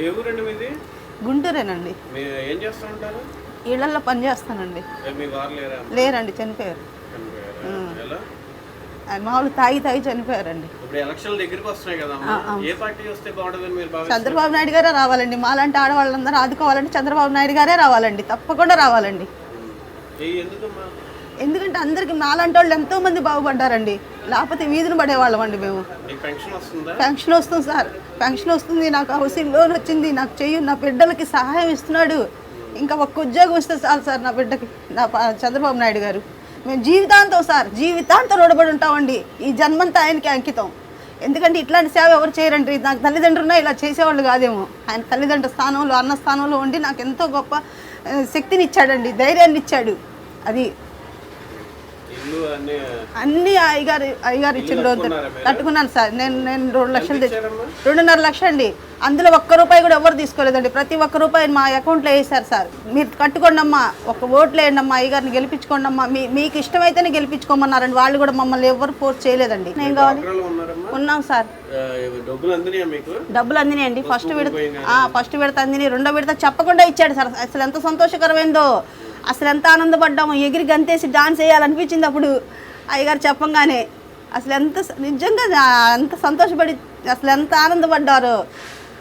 ఏ ఊరండి మీది? గుంటూరేనండి. ఏం చేస్తూ ఉంటారు? ఇళ్లలో పని చేస్తానండి. మీ వారు లేరా? లేరండి, చనిపోయారు. ఎలా? మామూలు తాగి చనిపోయారండి. ఇప్పుడు ఎలక్షన్లు దగ్గరికి వస్తున్నాయి కదా, ఏ పార్టీ వస్తే బాగుంటుందని మీరు భావిస్తారు? చంద్రబాబు నాయుడు గారే రావాలండి. మాలాంటి ఆడవాళ్ళందరూ ఆదుకోవాలంటే చంద్రబాబు నాయుడు గారే రావాలండి, తప్పకుండా రావాలండి. ఎందుకమ్మా? ఎందుకంటే అందరికి మాలాంటి వాళ్ళు ఎంతో మంది బాగుపడ్డారండి, లేకపోతే వీధిని పడేవాళ్ళం అండి మేము. పెన్షన్ వస్తుంది సార్, పెన్షన్ వస్తుంది, నాకు హౌసింగ్ లోన్ వచ్చింది, నాకు నా బిడ్డలకి సహాయం ఇస్తున్నాడు. ఇంకా ఒక్క ఉద్యోగం ఇస్తే చాలు సార్ నా బిడ్డకి, చంద్రబాబు నాయుడు గారు. మేము జీవితాంతం సార్, జీవితాంతం రుణపడి ఉంటామండి. ఈ జన్మంతా ఆయనకి అంకితం. ఎందుకంటే ఇట్లాంటి సేవ ఎవరు చేయరండి. నాకు తల్లిదండ్రులున్నా ఇలా చేసేవాళ్ళు కాదేమో. ఆయన తల్లిదండ్రుల స్థానంలో, అన్న స్థానంలో ఉండి నాకు ఎంతో గొప్ప శక్తిని ఇచ్చాడండి, ధైర్యాన్ని ఇచ్చాడు. అది అన్ని అయ్యగారు ఇచ్చిన రోజు కట్టుకున్నాను సార్. నేను 2 లక్షలు తెచ్చి 2.5 లక్షలు అండి. అందులో ఒక్క రూపాయి కూడా ఎవరు తీసుకోలేదండి. ప్రతి ఒక్క రూపాయి మా అకౌంట్లో వేసారు సార్. మీరు కట్టుకోండి అమ్మా, ఒక ఓట్లు వేయండి అమ్మా, అయ్యగారిని గెలిపించుకోండి అమ్మా, మీకు ఇష్టమైతేనే గెలిపించుకోమన్నారండి. వాళ్ళు కూడా మమ్మల్ని ఎవరు ఫోర్స్ చేయలేదండి. ఏం కావాలి? ఉన్నాం సార్. డబ్బులు అందినాయండి. ఫస్ట్ విడత అందినాయి, 2వ విడత చెప్పకుండా ఇచ్చాడు సార్. అసలు ఎంత సంతోషకరమైందో, అసలు ఎంత ఆనందపడ్డాము. ఎగిరి గంతేసి డాన్స్ వేయాలనిపించింది అప్పుడు అయ్యగారు చెప్పంగానే. అసలు నిజంగా అంత సంతోషపడి అసలు ఎంత ఆనందపడ్డారో.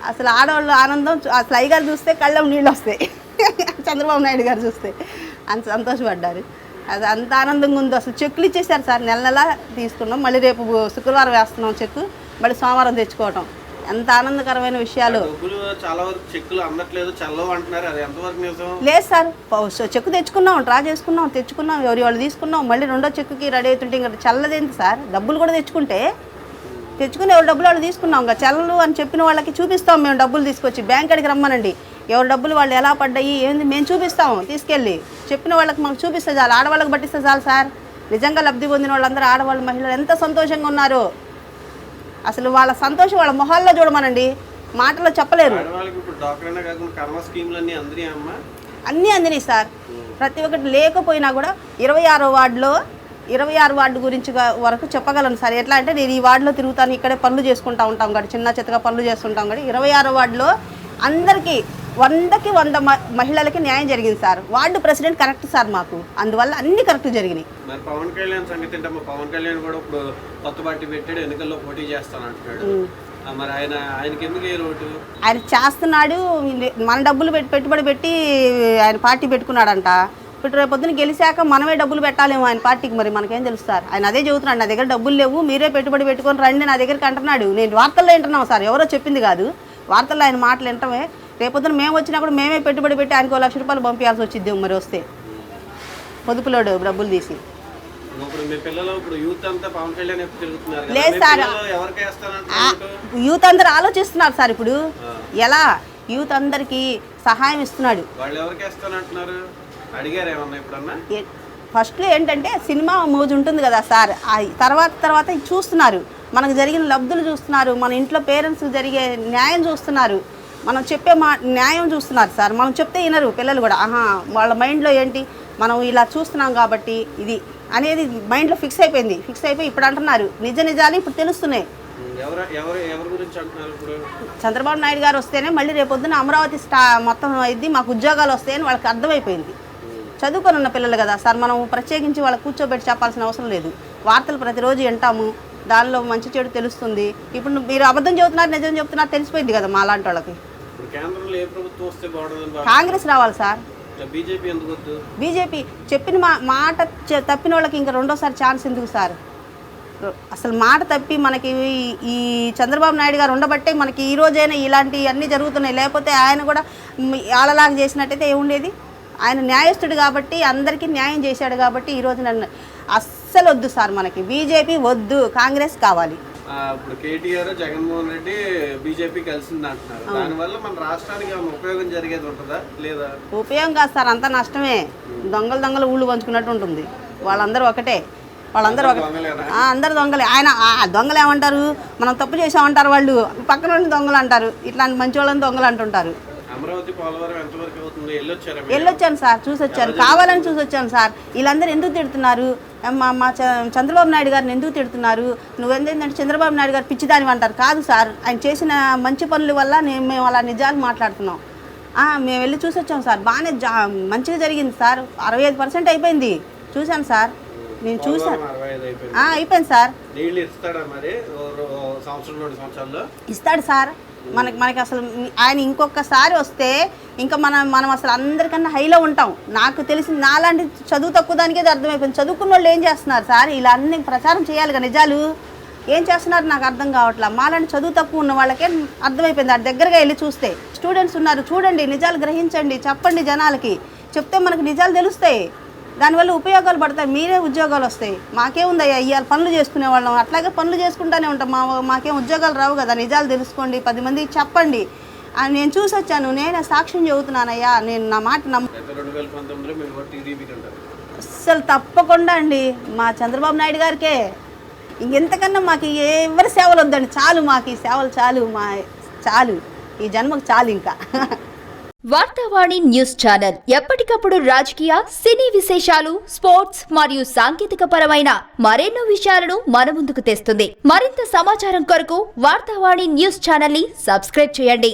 అసలు ఆడవాళ్ళు ఆనందం అసలు అయ్యగారు చూస్తే కళ్ళం నీళ్ళు వస్తాయి, చంద్రబాబు నాయుడు గారు చూస్తే అంత సంతోషపడ్డారు. అది అంత ఆనందంగా ఉందో. అసలు చెక్కులు ఇచ్చేసారు సార్, నెల తీసుకున్నాం. మళ్ళీ రేపు శుక్రవారం వేస్తున్నాం చెక్కు, మళ్ళీ సోమవారం తెచ్చుకోవటం. ఎంత ఆనందకరమైన విషయాలు. లేదు సార్, చెక్కు తెచ్చుకున్నాం, డ్రా చేసుకున్నాం, తెచ్చుకున్నాం, ఎవరి వాళ్ళు తీసుకున్నాం. మళ్ళీ 2వ చెక్కుకి రెడీ అవుతుంటే ఇంకా చల్లదేంటి సార్. డబ్బులు కూడా తెచ్చుకుని ఎవరి డబ్బులు వాళ్ళు తీసుకున్నాం. ఇంకా చల్లలు అని చెప్పిన వాళ్ళకి చూపిస్తాం మేము. డబ్బులు తీసుకొచ్చి బ్యాంక్ అడిగి రమ్మనండి, ఎవరి డబ్బులు వాళ్ళు ఎలా పడ్డాయి ఏంది మేము చూపిస్తాం. తీసుకెళ్ళి చెప్పిన వాళ్ళకి మాకు చూపిస్తే చాలు, ఆడవాళ్ళకి పట్టిస్తే చాలు సార్. నిజంగా లబ్ధి పొందిన వాళ్ళందరూ ఆడవాళ్ళు, మహిళలు ఎంత సంతోషంగా ఉన్నారో. అసలు వాళ్ళ సంతోషం వాళ్ళ మొహాల్లో చూడమనండి, మాటలో చెప్పలేరు. అన్నీ అందినాయి సార్, ప్రతి ఒక్కటి. లేకపోయినా కూడా 26 వార్డు గురించి వరకు చెప్పగలను సార్. ఎట్లా అంటే నేను ఈ వార్డులో తిరుగుతాను, ఇక్కడే పనులు చేసుకుంటూ ఉంటాం కాబట్టి, చిన్న చిత్తగా పనులు చేస్తుంటాం కాబట్టి 26 వార్డులో అందరికీ 100కి 100 మహిళలకి న్యాయం జరిగింది sir. Ward president correct sir మాకు, అందువల్ల అన్ని కరెక్ట్ జరిగినాయి. మరి పవన్ కళ్యాణ్ సంగతి ఏంటమ్మా? పవన్ కళ్యాణ్ కూడా ఇప్పుడు కొత్త పార్టీ పెట్టాడు, ఎన్నికల్లో పోటీ చేస్తానంటున్నాడు. మరి ఆయనకి ఎందుకు ఏ రోడ్డు? ఆయన చేస్తున్నాడు, మన డబ్బులు పెట్టుబడి పెట్టి ఆయన పార్టీ పెట్టుకున్నాడంట. ఇప్పుడు రేపు పొద్దున గెలిచాక మనమే డబ్బులు పెట్టాలేమో ఆయన పార్టీకి. మరి మనకేం తెలుస్తారు? ఆయన అదే చెబుతున్నాడు, నా దగ్గర డబ్బులు లేవు, మీరే పెట్టుబడి పెట్టుకొని రండి నా దగ్గరికి అంటున్నాడు. నేను వార్తల్లో వింటున్నాం సార్, ఎవరో చెప్పింది కాదు, వార్తల్లో ఆయన మాటలు వింటమే. రేపొద్దున మేము వచ్చినప్పుడు మేమే పెట్టుబడి పెట్టి ఆయనకు 1 లక్ష రూపాయలు పంపించాల్సి వచ్చింది మరి వస్తే, పొదుపులోడు డబ్బులు తీసి. లేదు సార్, యూత్ అందరూ ఆలోచిస్తున్నారు సార్. ఇప్పుడు ఎలా యూత్ అందరికీ సహాయం ఇస్తున్నాడు. ఫస్ట్లో ఏంటంటే సినిమా మోజు ఉంటుంది కదా సార్, తర్వాత చూస్తున్నారు, మనకు జరిగిన లబ్ధులు చూస్తున్నారు, మన ఇంట్లో పేరెంట్స్ జరిగే న్యాయం చూస్తున్నారు, మనం చెప్పే న్యాయం చూస్తున్నారు సార్. మనం చెప్తే వినరు పిల్లలు కూడా. వాళ్ళ మైండ్లో ఏంటి, మనం ఇలా చూస్తున్నాం కాబట్టి ఇది అనేది మైండ్లో ఫిక్స్ అయిపోయి ఇప్పుడు అంటున్నారు. నిజాలు ఇప్పుడు తెలుస్తున్నాయి. చంద్రబాబు నాయుడు గారు వస్తేనే మళ్ళీ రేపొద్దున అమరావతి మొత్తం అయింది, మాకు ఉద్యోగాలు వస్తాయని వాళ్ళకి అర్థమైపోయింది. చదువుకొని ఉన్న పిల్లలు కదా సార్, మనం ప్రత్యేకించి వాళ్ళకి కూర్చోబెట్టి చెప్పాల్సిన అవసరం లేదు. వార్తలు ప్రతిరోజు వింటాము, దానిలో మంచి చెడు తెలుస్తుంది. ఇప్పుడు మీరు అబద్ధం చెబుతున్నారు, నిజం చెబుతున్నారు తెలిసిపోయింది కదా మా లాంటి వాళ్ళకి. కాంగ్రెస్ రావాలి సార్. బీజేపీ చెప్పిన మాట తప్పిన వాళ్ళకి ఇంకా 2వసారి ఛాన్స్ ఎందుకు సార్? అసలు మాట తప్పి మనకి ఈ చంద్రబాబు నాయుడు గారు ఉండబట్టే మనకి ఈ రోజైనా ఇలాంటి అన్నీ జరుగుతున్నాయి. లేకపోతే ఆయన కూడా ఆలలాగా చేసినట్టయితే ఏముండేది? ఆయన న్యాయస్థుడు కాబట్టి అందరికీ న్యాయం చేశాడు కాబట్టి ఈ రోజు నన్ను అస్సలు వద్దు సార్, మనకి బీజేపీ వద్దు, కాంగ్రెస్ కావాలి. ఇప్పుడు కేటీఆర్, జగన్మోహన్ రెడ్డి బీజేపీ కలిసింది అంటున్నారు. దానివల్ల మన రాష్ట్రానికి ఉపయోగం జరిగేది ఉంటుందా లేదా? ఉపయోగం కాదు సార్, అంతా నష్టమే. దొంగలు ఊళ్ళు పంచుకున్నట్టు ఉంటుంది. వాళ్ళందరూ ఒకటే, అందరు దొంగలే. ఆయన దొంగలు ఏమంటారు, మనం తప్పు చేసామంటారు, వాళ్ళు పక్కన వాళ్ళు దొంగలు అంటారు, ఇట్లాంటి మంచి వాళ్ళని దొంగలు అంటుంటారు. అమరావతి పోలవరం ఎంతవరకు అవుతుంది? వెళ్ళొచ్చాను సార్, చూసొచ్చాను, కావాలని చూసొచ్చాను సార్. వీళ్ళందరూ ఎందుకు తిడుతున్నారు, మా చంద్రబాబు నాయుడు గారిని ఎందుకు తిడుతున్నారు, నువ్వేంటంటే చంద్రబాబు నాయుడు గారు పిచ్చిదాని అంటారు. కాదు సార్, ఆయన చేసిన మంచి పనుల వల్ల మేము అలా నిజాలు మాట్లాడుతున్నాం. మేము వెళ్ళి చూసొచ్చాం సార్, బాగానే మంచిగా జరిగింది సార్. 65% అయిపోయింది, చూశాను సార్, నేను చూసాను. అయిపోయింది సార్. ఇస్తాడు సార్, మనకి అసలు ఆయన ఇంకొకసారి వస్తే ఇంకా మనం అసలు అందరికన్నా హైలో ఉంటాం. నాకు తెలిసి నాలాంటి చదువు తక్కువ దానికే అర్థమైపోయింది. చదువుకున్న వాళ్ళు ఏం చేస్తున్నారు సార్, ఇలా అన్ని ప్రచారం చేయాలిగా నిజాలు, ఏం చేస్తున్నారు నాకు అర్థం కావట్లా. మాలాంటి చదువు తక్కువ ఉన్న వాళ్ళకే అర్థమైపోయింది. ఆ దగ్గరగా వెళ్ళి చూస్తే స్టూడెంట్స్ ఉన్నారు, చూడండి, నిజాలు గ్రహించండి, చెప్పండి జనాలకి, చెప్తే మనకు నిజాలు తెలుస్తాయి, దానివల్ల ఉపయోగాలు పడతాయి, మీరే ఉద్యోగాలు వస్తాయి. మాకేముందయ్యా, ఇవాళ పనులు చేసుకునే వాళ్ళం, అట్లాగే పనులు చేసుకుంటూనే ఉంటాం, మాకేం ఉద్యోగాలు రావు కదా. నిజాలు తెలుసుకోండి, 10 మందికి చెప్పండి. నేను చూసి వచ్చాను, నేనే సాక్ష్యం చెబుతున్నానయ్యా, నేను నా మాట అస్సలు తప్పకుండా అండి, మా చంద్రబాబు నాయుడు గారికే. ఇంకెంతకన్నా మాకు ఎవరి సేవలు వద్దండి, చాలు, మాకు ఈ సేవలు చాలు, ఈ జన్మకు చాలు. ఇంకా వార్తావాణి న్యూస్ ఛానల్ ఎప్పటికప్పుడు రాజకీయ, సినీ విశేషాలు, స్పోర్ట్స్ మరియు సాంకేతిక పరమైన మరెన్నో విషయాలను మన ముందుకు తెస్తుంది. మరింత సమాచారం కొరకు వార్తావాణి న్యూస్ ఛానల్ ని సబ్స్క్రైబ్ చేయండి.